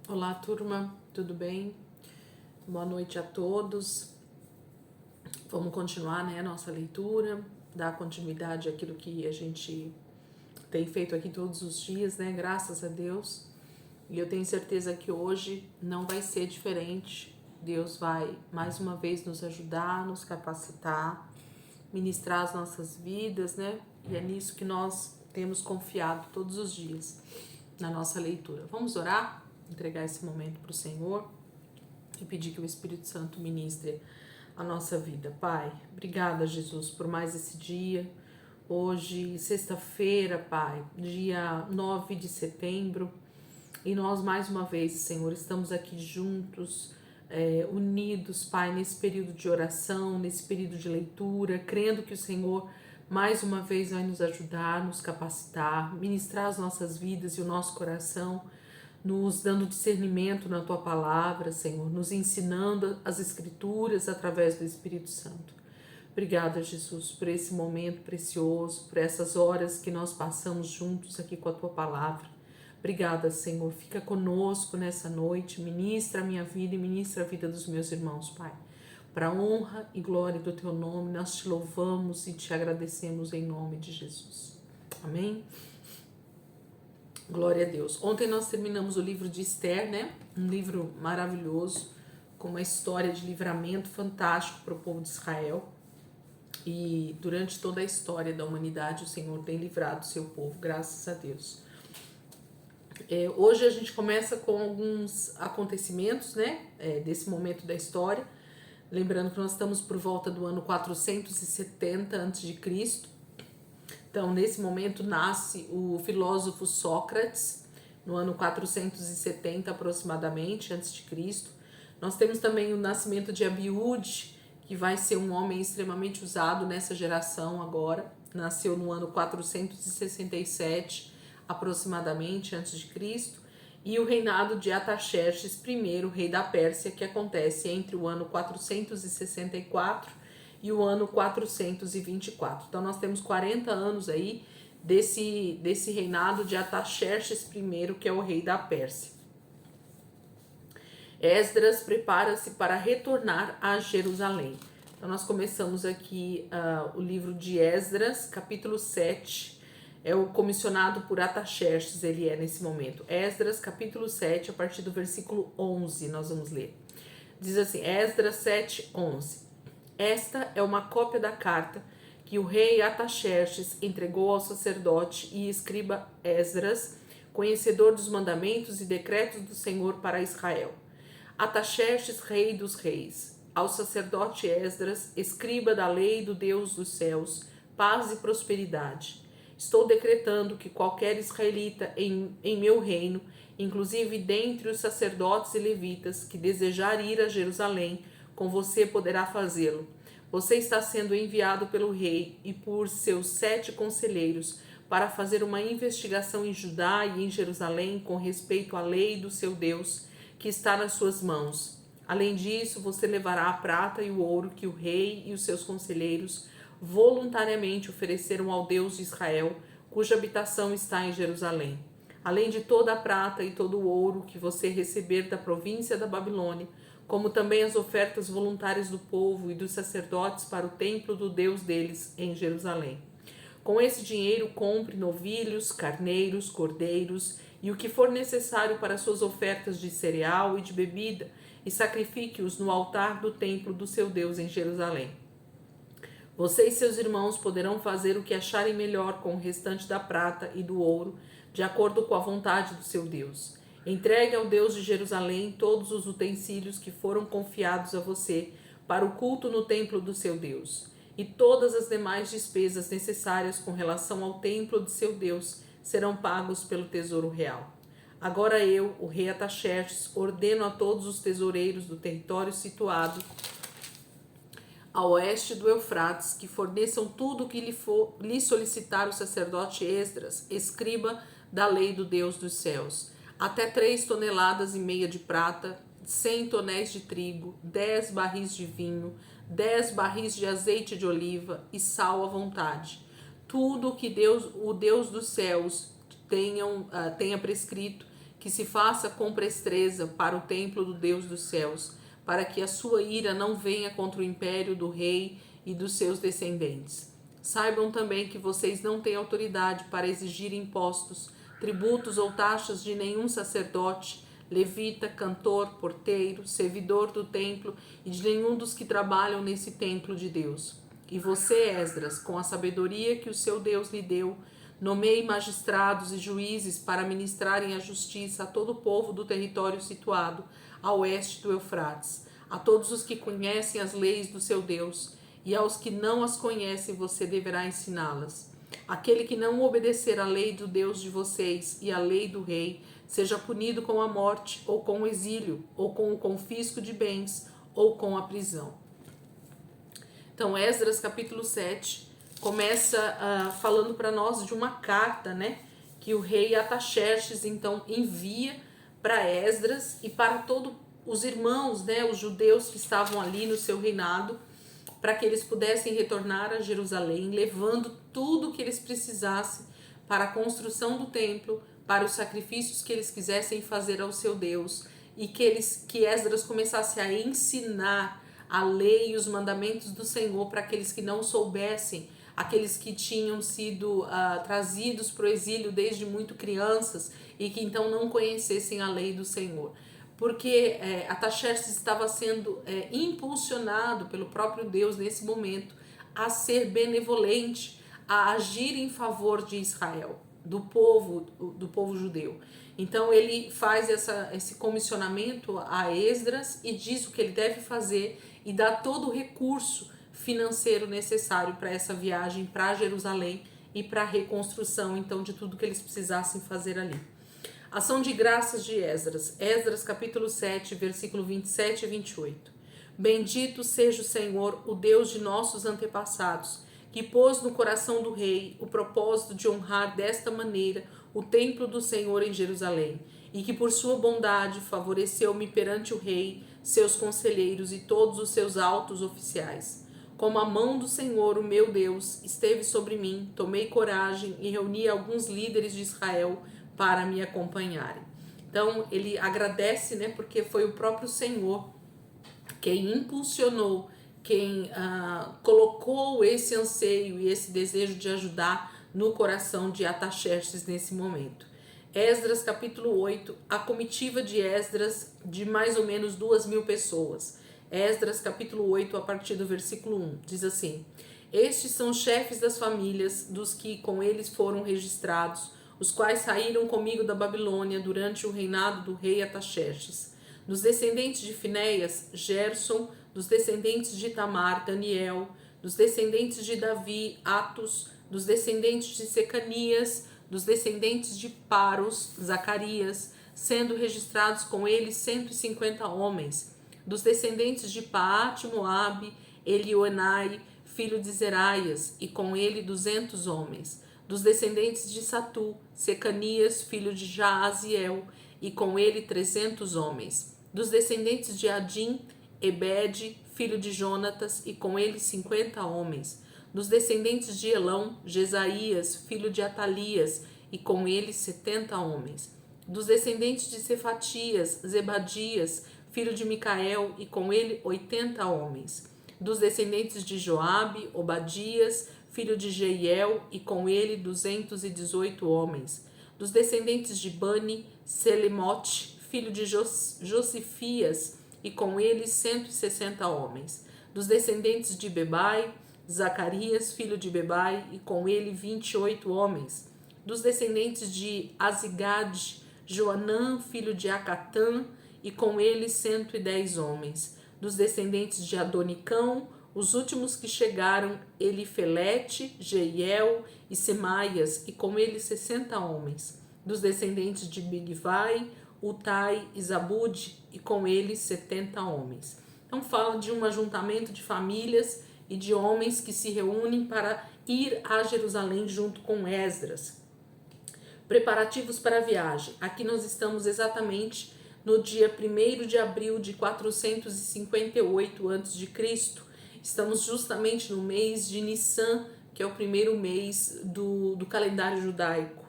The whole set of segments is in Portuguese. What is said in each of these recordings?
Olá, turma, tudo bem? Boa noite a todos. Vamos continuar, a nossa leitura, dar continuidade àquilo que a gente tem feito aqui todos os dias, Graças a Deus. E eu tenho certeza que hoje não vai ser diferente. Deus vai mais uma vez nos ajudar, nos capacitar, ministrar as nossas vidas, E é nisso que nós temos confiado todos os dias na nossa leitura. Vamos orar? Entregar esse momento para o Senhor e pedir que o Espírito Santo ministre a nossa vida. Pai, obrigada, Jesus, por mais esse dia. Hoje, sexta-feira, Pai, dia 9 de setembro, e nós mais uma vez, Senhor, estamos aqui juntos, unidos, Pai, nesse período de oração, nesse período de leitura, crendo que o Senhor mais uma vez vai nos ajudar, nos capacitar, ministrar as nossas vidas e o nosso coração, nos dando discernimento na Tua palavra, Senhor, nos ensinando as Escrituras através do Espírito Santo. Obrigada, Jesus, por esse momento precioso, por essas horas que nós passamos juntos aqui com a Tua palavra. Obrigada, Senhor. Fica conosco nessa noite, ministra a minha vida e ministra a vida dos meus irmãos, Pai. Para a honra e glória do Teu nome, nós Te louvamos e Te agradecemos em nome de Jesus. Amém? Glória a Deus. Ontem nós terminamos o livro de Esther, Um livro maravilhoso, com uma história de livramento fantástico para o povo de Israel. E durante toda a história da humanidade, o Senhor tem livrado o seu povo, graças a Deus. Hoje a gente começa com alguns acontecimentos, desse momento da história. Lembrando que nós estamos por volta do ano 470 a.C., Então, nesse momento, nasce o filósofo Sócrates, no ano 470 aproximadamente, antes de Cristo. Nós temos também o nascimento de Abiúde, que vai ser um homem extremamente usado nessa geração agora. Nasceu no ano 467 aproximadamente, antes de Cristo. E o reinado de Artaxerxes I, rei da Pérsia, que acontece entre o ano 464 e o ano 424. Então, nós temos 40 anos aí desse reinado de Artaxerxes I, que é o rei da Pérsia. Esdras prepara-se para retornar a Jerusalém. Então, nós começamos aqui o livro de Esdras, capítulo 7, é o comissionado por Artaxerxes, ele é nesse momento. Esdras, capítulo 7, a partir do versículo 11, nós vamos ler. Diz assim, Esdras 7, 11. Esta é uma cópia da carta que o rei Artaxerxes entregou ao sacerdote e escriba Esdras, conhecedor dos mandamentos e decretos do Senhor para Israel. Artaxerxes, rei dos reis, ao sacerdote Esdras, escriba da lei do Deus dos céus, paz e prosperidade. Estou decretando que qualquer israelita em meu reino, inclusive dentre os sacerdotes e levitas, que desejar ir a Jerusalém, com você poderá fazê-lo. Você está sendo enviado pelo rei e por seus 7 conselheiros para fazer uma investigação em Judá e em Jerusalém com respeito à lei do seu Deus, que está nas suas mãos. Além disso, você levará a prata e o ouro que o rei e os seus conselheiros voluntariamente ofereceram ao Deus de Israel, cuja habitação está em Jerusalém. Além de toda a prata e todo o ouro que você receber da província da Babilônia, como também as ofertas voluntárias do povo e dos sacerdotes para o templo do Deus deles em Jerusalém. Com esse dinheiro, compre novilhos, carneiros, cordeiros e o que for necessário para suas ofertas de cereal e de bebida, e sacrifique-os no altar do templo do seu Deus em Jerusalém. Você e seus irmãos poderão fazer o que acharem melhor com o restante da prata e do ouro, de acordo com a vontade do seu Deus. Entregue ao Deus de Jerusalém todos os utensílios que foram confiados a você para o culto no templo do seu Deus, e todas as demais despesas necessárias com relação ao templo de seu Deus serão pagos pelo tesouro real. Agora eu, o rei Artaxerxes, ordeno a todos os tesoureiros do território situado a oeste do Eufrates que forneçam tudo o que lhe solicitar o sacerdote Esdras, escriba da lei do Deus dos céus, até 3,5 toneladas de prata, 100 tonéis de trigo, 10 barris de vinho, 10 barris de azeite de oliva e sal à vontade. Tudo o que o Deus dos céus tenha prescrito, que se faça com presteza para o templo do Deus dos céus, para que a sua ira não venha contra o império do rei e dos seus descendentes. Saibam também que vocês não têm autoridade para exigir impostos, tributos ou taxas de nenhum sacerdote, levita, cantor, porteiro, servidor do templo e de nenhum dos que trabalham nesse templo de Deus. E você, Esdras, com a sabedoria que o seu Deus lhe deu, nomeie magistrados e juízes para ministrarem a justiça a todo o povo do território situado a oeste do Eufrates, a todos os que conhecem as leis do seu Deus, e aos que não as conhecem você deverá ensiná-las. Aquele que não obedecer à lei do Deus de vocês e à lei do rei, seja punido com a morte, ou com o exílio, ou com o confisco de bens, ou com a prisão. Então, Esdras capítulo 7 começa falando para nós de uma carta, né, que o rei Artaxerxes então envia para Esdras e para todos os irmãos, né, os judeus que estavam ali no seu reinado, para que eles pudessem retornar a Jerusalém, levando tudo o que eles precisassem para a construção do templo, para os sacrifícios que eles quisessem fazer ao seu Deus, e que Esdras começasse a ensinar a lei e os mandamentos do Senhor para aqueles que não soubessem, aqueles que tinham sido trazidos para o exílio desde muito crianças e que então não conhecessem a lei do Senhor. Porque Artaxerxes estava sendo impulsionado pelo próprio Deus nesse momento a ser benevolente, a agir em favor de Israel, do povo judeu. Então ele faz esse comissionamento a Esdras e diz o que ele deve fazer e dá todo o recurso financeiro necessário para essa viagem para Jerusalém e para a reconstrução então de tudo que eles precisassem fazer ali. Ação de graças de Esdras. Esdras capítulo 7, versículo 27 e 28. Bendito seja o Senhor, o Deus de nossos antepassados, que pôs no coração do rei o propósito de honrar desta maneira o templo do Senhor em Jerusalém, e que por sua bondade favoreceu-me perante o rei, seus conselheiros e todos os seus altos oficiais. Como a mão do Senhor, o meu Deus, esteve sobre mim, tomei coragem e reuni alguns líderes de Israel para me acompanharem. Então ele agradece, né, porque foi o próprio Senhor quem impulsionou, quem colocou esse anseio e esse desejo de ajudar no coração de Artaxerxes nesse momento. Esdras capítulo 8, a comitiva de Esdras de mais ou menos 2.000 pessoas. Esdras capítulo 8, a partir do versículo 1, diz assim: Estes são os chefes das famílias dos que com eles foram registrados, os quais saíram comigo da Babilônia durante o reinado do rei Artaxerxes. Dos descendentes de Finéias, Gerson; dos descendentes de Tamar, Daniel; dos descendentes de Davi, Atos; dos descendentes de Secanias; dos descendentes de Paros, Zacarias, sendo registrados com eles 150 homens; dos descendentes de Paate, Moabe, Elioenai, filho de Zeraias, e com ele 200 homens; dos descendentes de Satu, Secanias, filho de Jaaziel, e com ele 300 homens; dos descendentes de Adim, Ebed, filho de Jonatas, e com ele 50 homens; dos descendentes de Elão, Jesaías, filho de Atalias, e com ele 70 homens; dos descendentes de Cefatias, Zebadias, filho de Micael, e com ele 80 homens; dos descendentes de Joabe, Obadias, filho de Jeiel, e com ele 218 homens; dos descendentes de Bani, Selemote, filho de Josifias, e com ele 160 homens; dos descendentes de Bebai, Zacarias, filho de Bebai, e com ele 28 homens; dos descendentes de Azigade, Joanã, filho de Acatã, e com ele 110 homens; dos descendentes de Adonicão, os últimos que chegaram, Elifelete, Jeiel e Semaias, e com ele 60 homens; dos descendentes de Bigvai, Utai e Zabude, e com ele 70 homens. Então fala de um ajuntamento de famílias e de homens que se reúnem para ir a Jerusalém junto com Esdras. Preparativos para a viagem. Aqui nós estamos exatamente no dia 1º de abril de 458 a.C. Estamos justamente no mês de Nissan, que é o primeiro mês do calendário judaico.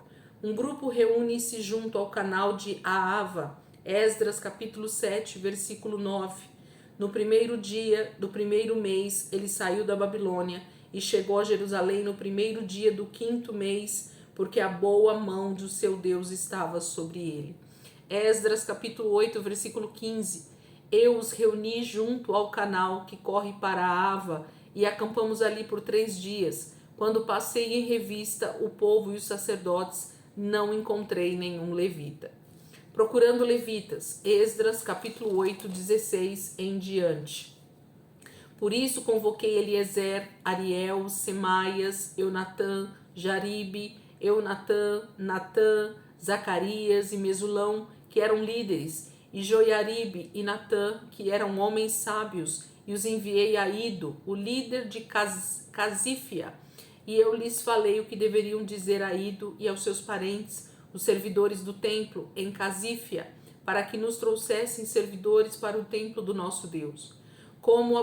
Um grupo reúne-se junto ao canal de Ahava. Esdras capítulo 7, versículo 9. No primeiro dia do primeiro mês, ele saiu da Babilônia e chegou a Jerusalém no primeiro dia do quinto mês, porque a boa mão do seu Deus estava sobre ele. Esdras capítulo 8, versículo 15. Eu os reuni junto ao canal que corre para Ava e acampamos ali por 3 dias. Quando passei em revista o povo e os sacerdotes, não encontrei nenhum levita. Procurando levitas, Esdras capítulo 8, 16 em diante. Por isso convoquei Eliezer, Ariel, Semaias, Eunatã, Jaribe, Eunatã, Natã, Zacarias e Mesulão, que eram líderes, e Joiaribe e Natã, que eram homens sábios, e os enviei a Ido, o líder de Casífia, e eu lhes falei o que deveriam dizer a Ido e aos seus parentes, os servidores do templo, em Casífia, para que nos trouxessem servidores para o templo do nosso Deus. Com a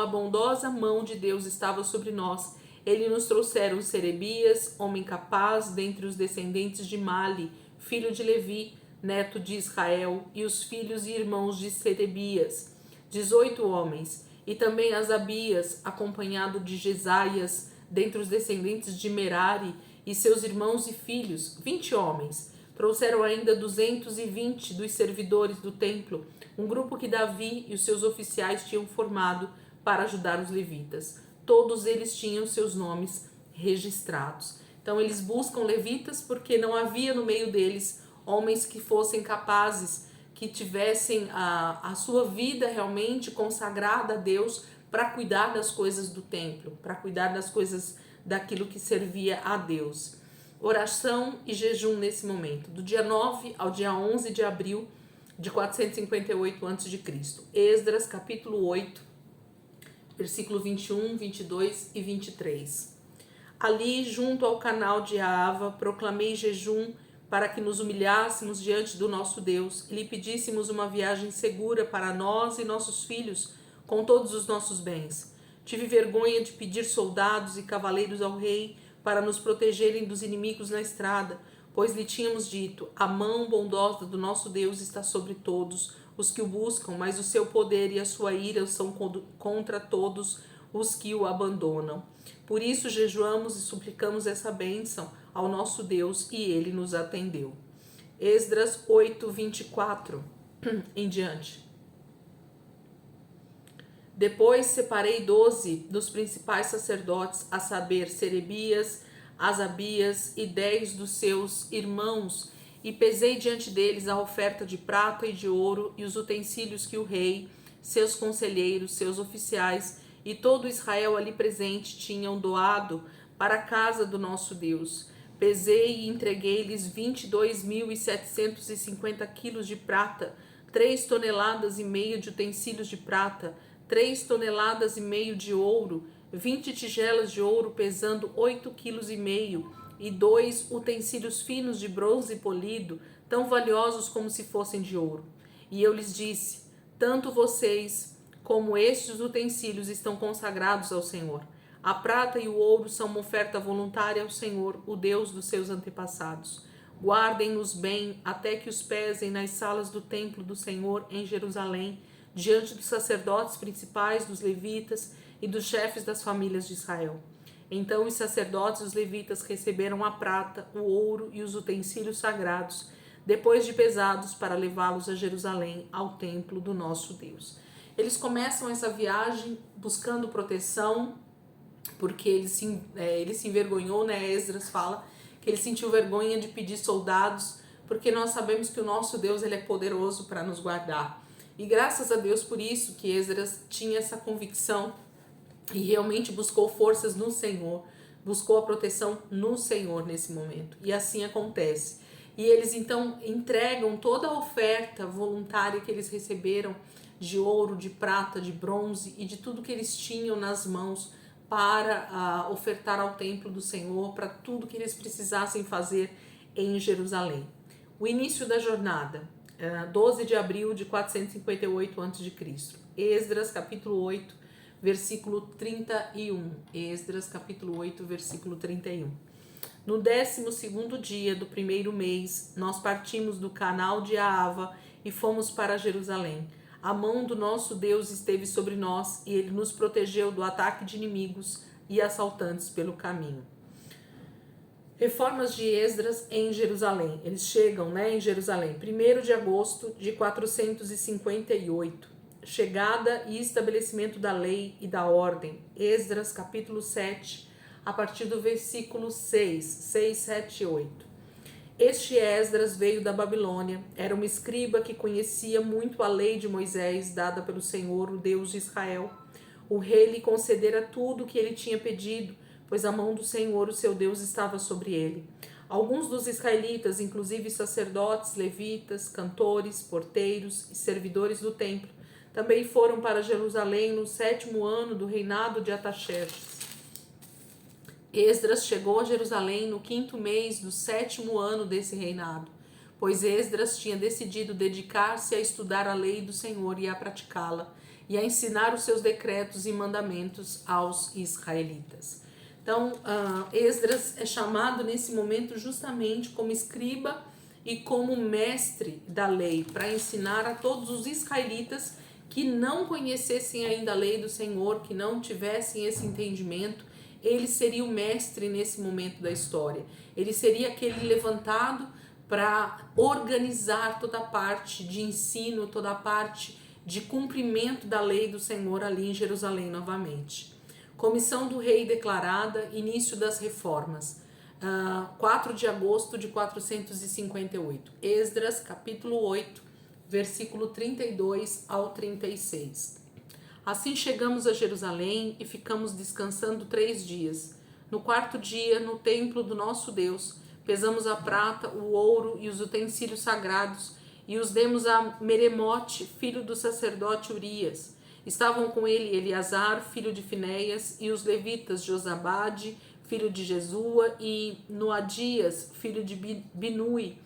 bondosa mão de Deus estava sobre nós, ele nos trouxeram Serebias, homem capaz, dentre os descendentes de Mali, filho de Levi, neto de Israel, e os filhos e irmãos de Serebias, 18 homens, e também Asabias, acompanhado de Jesaias, dentre os descendentes de Merari, e seus irmãos e filhos, 20 homens. Trouxeram ainda 220 dos servidores do templo, um grupo que Davi e os seus oficiais tinham formado para ajudar os levitas. Todos eles tinham seus nomes registrados. Então eles buscam levitas porque não havia no meio deles homens que fossem capazes, que tivessem a sua vida realmente consagrada a Deus para cuidar das coisas do templo, para cuidar das coisas daquilo que servia a Deus. Oração e jejum nesse momento, do dia 9 ao dia 11 de abril de 458 a.C. Esdras capítulo 8, versículo 21, 22 e 23. Ali, junto ao canal de Ahava, proclamei jejum para que nos humilhássemos diante do nosso Deus e lhe pedíssemos uma viagem segura para nós e nossos filhos, com todos os nossos bens. Tive vergonha de pedir soldados e cavaleiros ao rei para nos protegerem dos inimigos na estrada, pois lhe tínhamos dito: a mão bondosa do nosso Deus está sobre todos os que o buscam, mas o seu poder e a sua ira são contra todos os que o abandonam. Por isso jejuamos e suplicamos essa bênção ao nosso Deus, e ele nos atendeu. Esdras 8, 24 em diante. Depois separei 12 dos principais sacerdotes, a saber, Serebias, Asabias e 10 dos seus irmãos, e pesei diante deles a oferta de prata e de ouro e os utensílios que o rei, seus conselheiros, seus oficiais e todo Israel ali presente tinham doado para a casa do nosso Deus. Pesei e entreguei-lhes 22.750 quilos de prata, 3,5 toneladas de utensílios de prata, 3,5 toneladas de ouro, 20 tigelas de ouro pesando 8,5 quilos e 2 utensílios finos de bronze polido, tão valiosos como se fossem de ouro. E eu lhes disse: tanto vocês como estes utensílios estão consagrados ao Senhor. A prata e o ouro são uma oferta voluntária ao Senhor, o Deus dos seus antepassados. Guardem-nos bem até que os pesem nas salas do templo do Senhor em Jerusalém, diante dos sacerdotes principais, dos levitas e dos chefes das famílias de Israel. Então os sacerdotes e os levitas receberam a prata, o ouro e os utensílios sagrados, depois de pesados, para levá-los a Jerusalém, ao templo do nosso Deus. Eles começam essa viagem buscando proteção, porque ele se envergonhou, né? Esdras fala que ele sentiu vergonha de pedir soldados, porque nós sabemos que o nosso Deus, ele é poderoso para nos guardar. E graças a Deus por isso que Esdras tinha essa convicção e realmente buscou forças no Senhor, buscou a proteção no Senhor nesse momento. E assim acontece. E eles então entregam toda a oferta voluntária que eles receberam de ouro, de prata, de bronze e de tudo que eles tinham nas mãos para ofertar ao templo do Senhor, para tudo que eles precisassem fazer em Jerusalém. O início da jornada, 12 de abril de 458 a.C. Esdras capítulo 8, versículo 31. Esdras capítulo 8, versículo 31. No 12º dia do primeiro mês, nós partimos do canal de Ahava e fomos para Jerusalém. A mão do nosso Deus esteve sobre nós e ele nos protegeu do ataque de inimigos e assaltantes pelo caminho. Reformas de Esdras em Jerusalém. Eles chegam, em Jerusalém, 1º de agosto de 458. Chegada e estabelecimento da lei e da ordem. Esdras, capítulo 7, a partir do versículo 6, 7 e 8. Este Esdras veio da Babilônia, era um escriba que conhecia muito a lei de Moisés, dada pelo Senhor, o Deus de Israel. O rei lhe concedera tudo o que ele tinha pedido, pois a mão do Senhor, o seu Deus, estava sobre ele. Alguns dos israelitas, inclusive sacerdotes, levitas, cantores, porteiros e servidores do templo, também foram para Jerusalém no 7º ano do reinado de Artaxerxes. Esdras chegou a Jerusalém no 5º mês do 7º ano desse reinado, pois Esdras tinha decidido dedicar-se a estudar a lei do Senhor e a praticá-la, e a ensinar os seus decretos e mandamentos aos israelitas. Então, Esdras é chamado nesse momento justamente como escriba e como mestre da lei, para ensinar a todos os israelitas que não conhecessem ainda a lei do Senhor, que não tivessem esse entendimento. Ele seria o mestre nesse momento da história. Ele seria aquele levantado para organizar toda a parte de ensino, toda a parte de cumprimento da lei do Senhor ali em Jerusalém novamente. Comissão do rei declarada, início das reformas. 4 de agosto de 458. Esdras, capítulo 8, versículo 32 ao 36. Assim chegamos a Jerusalém e ficamos descansando 3 dias. No 4º dia, no templo do nosso Deus, pesamos a prata, o ouro e os utensílios sagrados e os demos a Meremote, filho do sacerdote Urias. Estavam com ele Eleazar, filho de Finéias, e os levitas Josabade, filho de Jesua, e Noadias, filho de Binui.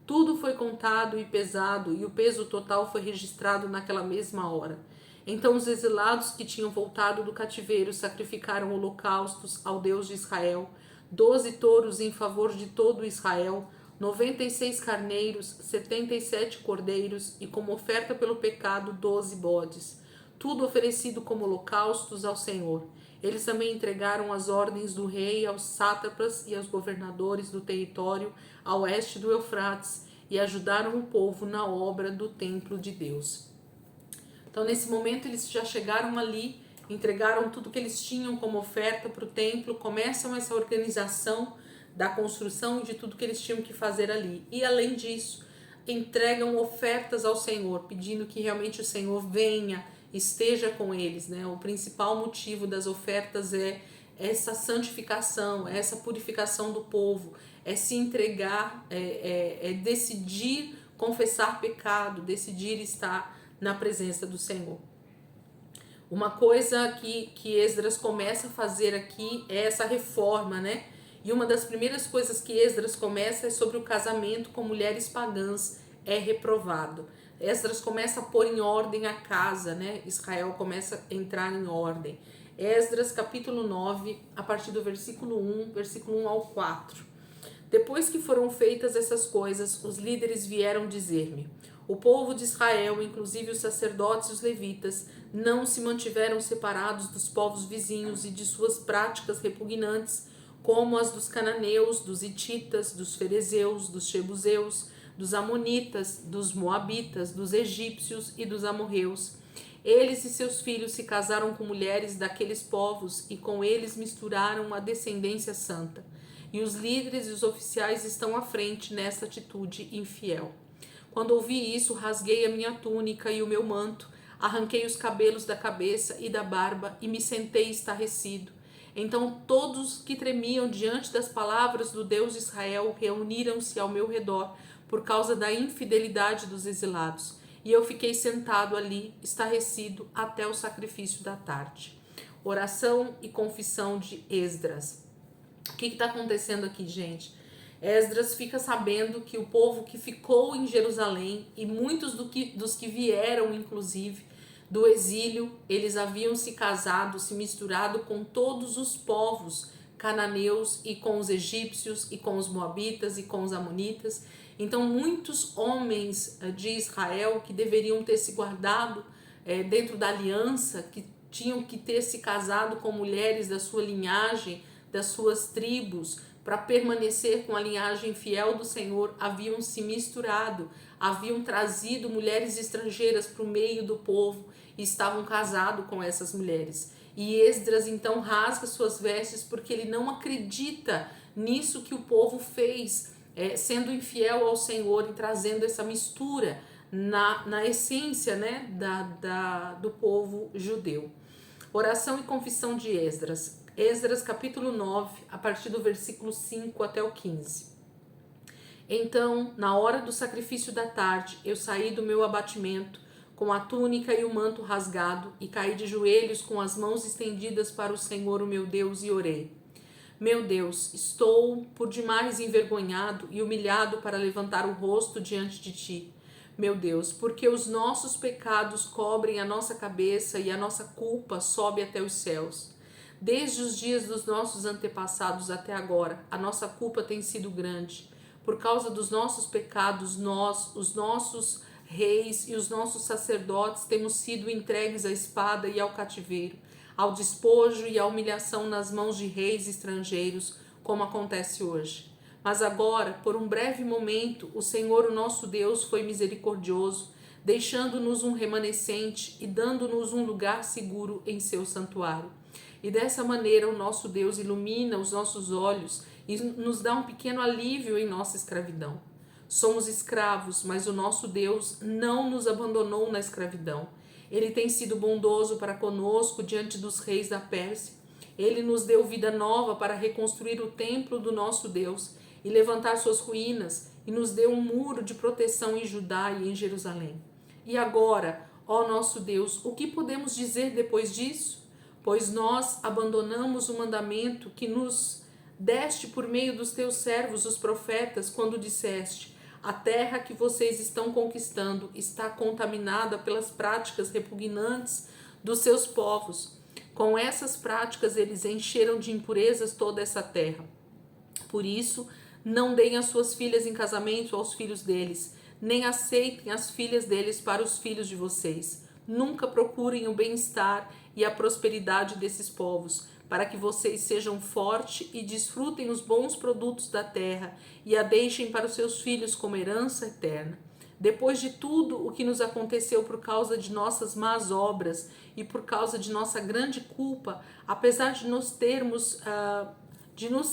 Tudo foi contado e pesado, e o peso total foi registrado naquela mesma hora. Então os exilados que tinham voltado do cativeiro sacrificaram holocaustos ao Deus de Israel, 12 touros em favor de todo Israel, 96 carneiros, 77 cordeiros e como oferta pelo pecado 12 bodes. Tudo oferecido como holocaustos ao Senhor. Eles também entregaram as ordens do rei aos sátrapas e aos governadores do território a oeste do Eufrates e ajudaram o povo na obra do templo de Deus. Então, nesse momento, eles já chegaram ali, entregaram tudo que eles tinham como oferta para o templo, começam essa organização da construção e de tudo que eles tinham que fazer ali. E, além disso, entregam ofertas ao Senhor, pedindo que realmente o Senhor venha, esteja com eles, né? O principal motivo das ofertas é essa santificação, é essa purificação do povo, é se entregar, é decidir confessar pecado, decidir estar na presença do Senhor. Uma coisa que Esdras começa a fazer aqui é essa reforma, né? E uma das primeiras coisas que Esdras começa é sobre o casamento com mulheres pagãs, é reprovado. Esdras começa a pôr em ordem a casa, né? Israel começa a entrar em ordem. Esdras, capítulo 9, a partir do versículo 1 ao 4. Depois que foram feitas essas coisas, os líderes vieram dizer-me: o povo de Israel, inclusive os sacerdotes e os levitas, não se mantiveram separados dos povos vizinhos e de suas práticas repugnantes, como as dos cananeus, dos hititas, dos ferezeus, dos jebuseus, dos amonitas, dos moabitas, dos egípcios e dos amorreus. Eles e seus filhos se casaram com mulheres daqueles povos e com eles misturaram a descendência santa. E os líderes e os oficiais estão à frente nessa atitude infiel. Quando ouvi isso, rasguei a minha túnica e o meu manto, arranquei os cabelos da cabeça e da barba e me sentei estarrecido. Então todos que tremiam diante das palavras do Deus de Israel reuniram-se ao meu redor por causa da infidelidade dos exilados. E eu fiquei sentado ali, estarrecido, até o sacrifício da tarde. Oração e confissão de Esdras. O que está acontecendo aqui, gente? Esdras fica sabendo que o povo que ficou em Jerusalém e muitos dos que vieram, inclusive, do exílio, eles haviam se casado, se misturado com todos os povos cananeus e com os egípcios e com os moabitas e com os amonitas. Então muitos homens de Israel que deveriam ter se guardado dentro da aliança, que tinham que ter se casado com mulheres da sua linhagem, das suas tribos, para permanecer com a linhagem fiel do Senhor, haviam se misturado, haviam trazido mulheres estrangeiras para o meio do povo e estavam casados com essas mulheres. E Esdras então rasga suas vestes porque ele não acredita nisso que o povo fez, sendo infiel ao Senhor e trazendo essa mistura na essência, né, do povo judeu. Oração e confissão de Esdras. Esdras capítulo 9, a partir do versículo 5 até o 15. Então, na hora do sacrifício da tarde, eu saí do meu abatimento, com a túnica e o manto rasgado, e caí de joelhos com as mãos estendidas para o Senhor, o meu Deus, e orei. Meu Deus, estou por demais envergonhado e humilhado para levantar o rosto diante de ti. Meu Deus, porque os nossos pecados cobrem a nossa cabeça e a nossa culpa sobe até os céus. Desde os dias dos nossos antepassados até agora, a nossa culpa tem sido grande. Por causa dos nossos pecados, nós, os nossos reis e os nossos sacerdotes, temos sido entregues à espada e ao cativeiro, ao despojo e à humilhação nas mãos de reis estrangeiros, como acontece hoje. Mas agora, por um breve momento, o Senhor, o nosso Deus, foi misericordioso, deixando-nos um remanescente e dando-nos um lugar seguro em seu santuário. E dessa maneira o nosso Deus ilumina os nossos olhos e nos dá um pequeno alívio em nossa escravidão. Somos escravos, mas o nosso Deus não nos abandonou na escravidão. Ele tem sido bondoso para conosco diante dos reis da Pérsia. Ele nos deu vida nova para reconstruir o templo do nosso Deus e levantar suas ruínas, e nos deu um muro de proteção em Judá e em Jerusalém. E agora, ó nosso Deus, o que podemos dizer depois disso? Pois nós abandonamos o mandamento que nos deste por meio dos teus servos, os profetas, quando disseste: a terra que vocês estão conquistando está contaminada pelas práticas repugnantes dos seus povos. Com essas práticas eles encheram de impurezas toda essa terra. Por isso, não deem as suas filhas em casamento aos filhos deles, nem aceitem as filhas deles para os filhos de vocês. Nunca procurem o bem-estar e a prosperidade desses povos, para que vocês sejam fortes e desfrutem os bons produtos da terra e a deixem para os seus filhos como herança eterna. Depois de tudo o que nos aconteceu por causa de nossas más obras e por causa de nossa grande culpa, apesar de nos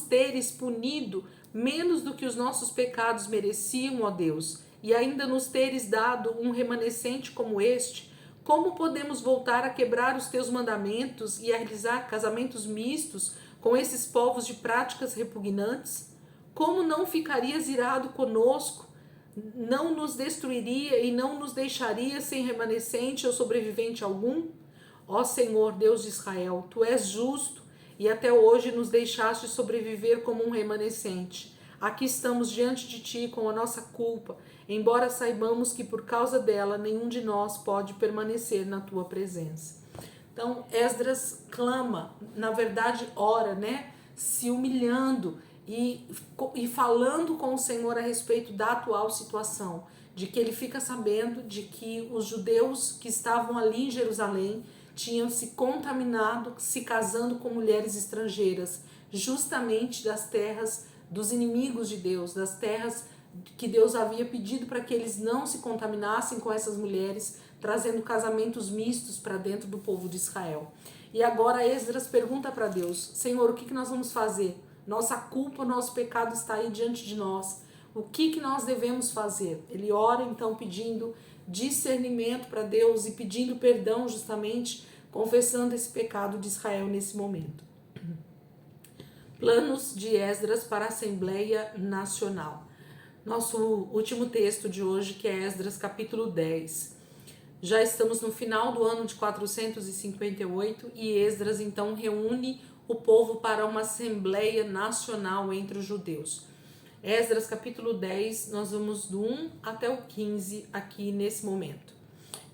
teres punido menos do que os nossos pecados mereciam, ó Deus, e ainda nos teres dado um remanescente como este, como podemos voltar a quebrar os teus mandamentos e a realizar casamentos mistos com esses povos de práticas repugnantes? Como não ficarias irado conosco? Não nos destruiria e não nos deixaria sem remanescente ou sobrevivente algum? Ó Senhor, Deus de Israel, tu és justo e até hoje nos deixaste sobreviver como um remanescente. Aqui estamos diante de ti com a nossa culpa, embora saibamos que por causa dela nenhum de nós pode permanecer na tua presença. Então Esdras clama, na verdade ora, né? Se humilhando e falando com o Senhor a respeito da atual situação, de que ele fica sabendo de que os judeus que estavam ali em Jerusalém tinham se contaminado, se casando com mulheres estrangeiras, justamente das terras dos inimigos de Deus, das terras que Deus havia pedido para que eles não se contaminassem com essas mulheres, trazendo casamentos mistos para dentro do povo de Israel. E agora Esdras pergunta para Deus: Senhor, o que nós vamos fazer? Nossa culpa, nosso pecado está aí diante de nós. O que nós devemos fazer? Ele ora então pedindo discernimento para Deus e pedindo perdão, justamente confessando esse pecado de Israel nesse momento. Planos de Esdras para a Assembleia Nacional. Nosso último texto de hoje, que é Esdras capítulo 10. Já estamos no final do ano de 458 e Esdras então reúne o povo para uma Assembleia Nacional entre os judeus. Esdras capítulo 10, nós vamos do 1 até o 15 aqui nesse momento.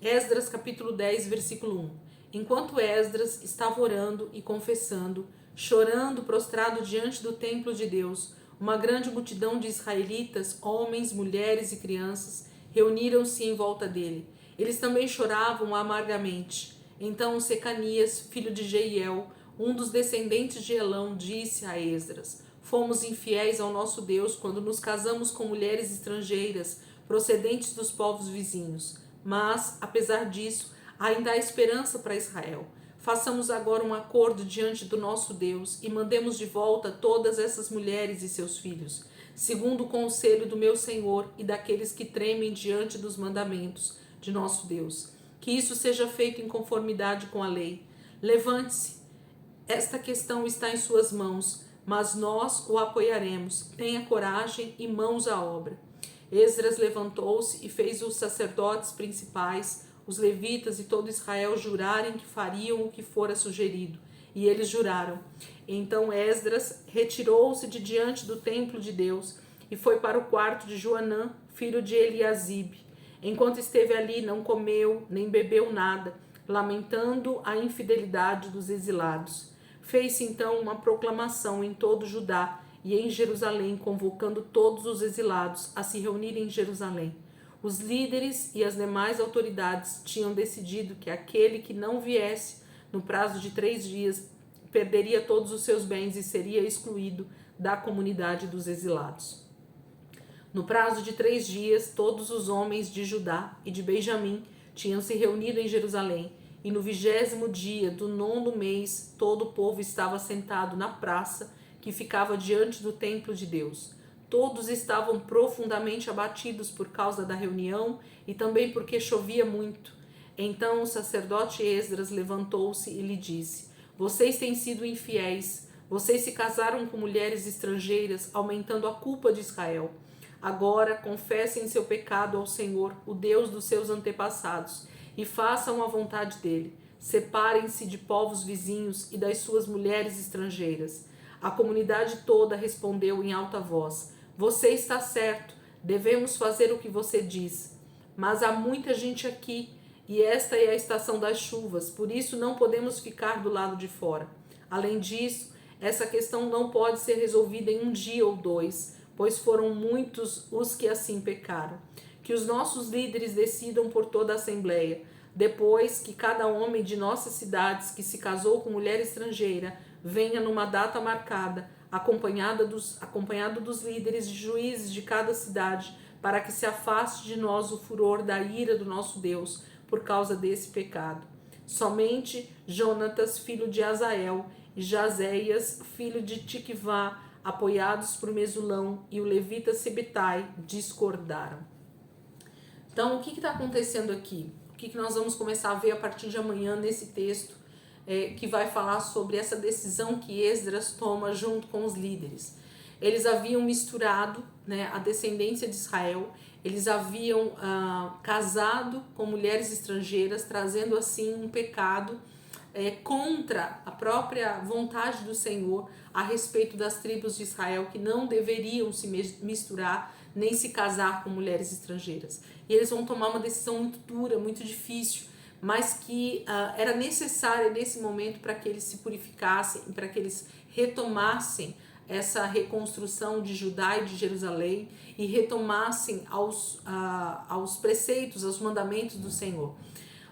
Esdras capítulo 10, versículo 1. Enquanto Esdras estava orando e confessando, chorando, prostrado diante do templo de Deus. Uma grande multidão de israelitas, homens, mulheres e crianças, reuniram-se em volta dele. Eles também choravam amargamente. Então Secanias, filho de Jeiel, um dos descendentes de Elão, disse a Esdras: Fomos infiéis ao nosso Deus quando nos casamos com mulheres estrangeiras procedentes dos povos vizinhos. Mas, apesar disso, ainda há esperança para Israel. Façamos agora um acordo diante do nosso Deus e mandemos de volta todas essas mulheres e seus filhos, segundo o conselho do meu Senhor e daqueles que tremem diante dos mandamentos de nosso Deus. Que isso seja feito em conformidade com a lei. Levante-se, esta questão está em suas mãos, mas nós o apoiaremos. Tenha coragem e mãos à obra. Esdras levantou-se e fez os sacerdotes principais, os levitas e todo Israel jurarem que fariam o que fora sugerido. E eles juraram. Então Esdras retirou-se de diante do templo de Deus e foi para o quarto de Joanã, filho de Eliasibe. Enquanto esteve ali, não comeu nem bebeu nada, lamentando a infidelidade dos exilados. Fez-se então uma proclamação em todo Judá e em Jerusalém, convocando todos os exilados a se reunirem em Jerusalém. Os líderes e as demais autoridades tinham decidido que aquele que não viesse no prazo de 3 dias perderia todos os seus bens e seria excluído da comunidade dos exilados. No prazo de 3 dias, todos os homens de Judá e de Benjamim tinham se reunido em Jerusalém, e no 20º dia do 9º mês, todo o povo estava sentado na praça que ficava diante do templo de Deus. Todos estavam profundamente abatidos por causa da reunião e também porque chovia muito. Então o sacerdote Esdras levantou-se e lhe disse: Vocês têm sido infiéis, vocês se casaram com mulheres estrangeiras, aumentando a culpa de Israel. Agora confessem seu pecado ao Senhor, o Deus dos seus antepassados, e façam a vontade dele. Separem-se de povos vizinhos e das suas mulheres estrangeiras. A comunidade toda respondeu em alta voz: Você está certo, devemos fazer o que você diz. Mas há muita gente aqui, e esta é a estação das chuvas, por isso não podemos ficar do lado de fora. Além disso, essa questão não pode ser resolvida em 1 dia ou 2, pois foram muitos os que assim pecaram. Que os nossos líderes decidam por toda a Assembleia. Depois que cada homem de nossas cidades que se casou com mulher estrangeira venha numa data marcada, acompanhado dos líderes e juízes de cada cidade, para que se afaste de nós o furor da ira do nosso Deus por causa desse pecado. Somente Jonatas, filho de Azael, e Jazéias, filho de Tiquivá, apoiados por Mesulão, e o levita Sebetai discordaram. Então, o que está acontecendo aqui? O que nós vamos começar a ver a partir de amanhã nesse texto, que vai falar sobre essa decisão que Esdras toma junto com os líderes. Eles haviam misturado, né, a descendência de Israel, eles haviam casado com mulheres estrangeiras, trazendo assim um pecado contra a própria vontade do Senhor a respeito das tribos de Israel, que não deveriam se misturar nem se casar com mulheres estrangeiras. E eles vão tomar uma decisão muito dura, muito difícil, mas que era necessária nesse momento para que eles se purificassem, para que eles retomassem essa reconstrução de Judá e de Jerusalém e retomassem aos preceitos, aos mandamentos do Senhor.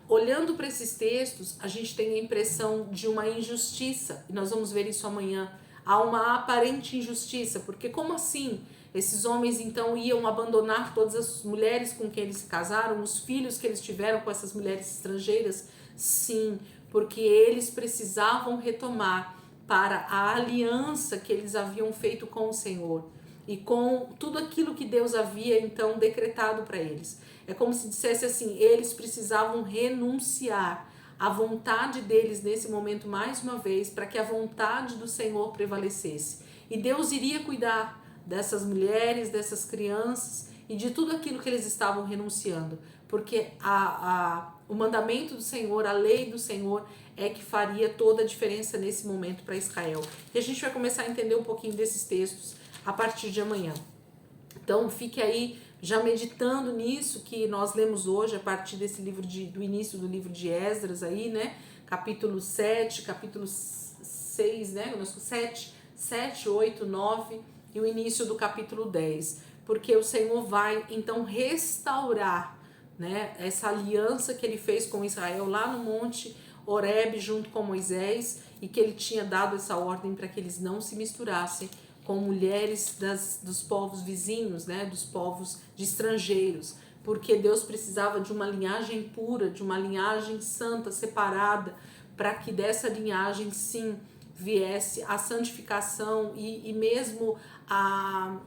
Olhando para esses textos, a gente tem a impressão de uma injustiça, e nós vamos ver isso amanhã. Há uma aparente injustiça, porque como assim esses homens então iam abandonar todas as mulheres com quem eles se casaram, os filhos que eles tiveram com essas mulheres estrangeiras? Sim, porque eles precisavam retomar para a aliança que eles haviam feito com o Senhor e com tudo aquilo que Deus havia então decretado para eles. É como se dissesse assim, eles precisavam renunciar à vontade deles nesse momento mais uma vez, para que a vontade do Senhor prevalecesse. E Deus iria cuidar dessas mulheres, dessas crianças e de tudo aquilo que eles estavam renunciando, porque o mandamento do Senhor, a lei do Senhor é que faria toda a diferença nesse momento para Israel. E a gente vai começar a entender um pouquinho desses textos a partir de amanhã. Então fique aí já meditando nisso que nós lemos hoje a partir desse livro do início do livro de Esdras aí, né? Capítulo 7, capítulo 6, né? 7, 8, 9 e o início do capítulo 10. Porque o Senhor vai então restaurar, né, essa aliança que ele fez com Israel lá no monte Horebe junto com Moisés, e que ele tinha dado essa ordem para que eles não se misturassem com mulheres dos povos vizinhos, né, dos povos de estrangeiros, porque Deus precisava de uma linhagem pura, de uma linhagem santa, separada, para que dessa linhagem sim viesse a santificação e mesmo a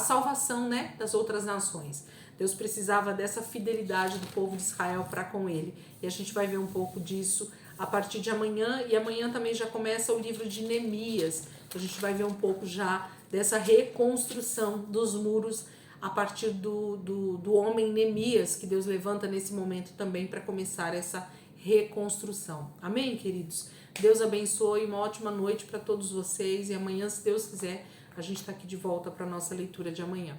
salvação, né, das outras nações. Deus precisava dessa fidelidade do povo de Israel para com ele. E a gente vai ver um pouco disso a partir de amanhã. E amanhã também já começa o livro de Neemias. A gente vai ver um pouco já dessa reconstrução dos muros a partir do homem Neemias, que Deus levanta nesse momento também para começar essa reconstrução. Amém, queridos? Deus abençoe, uma ótima noite para todos vocês. E amanhã, se Deus quiser, a gente está aqui de volta para a nossa leitura de amanhã.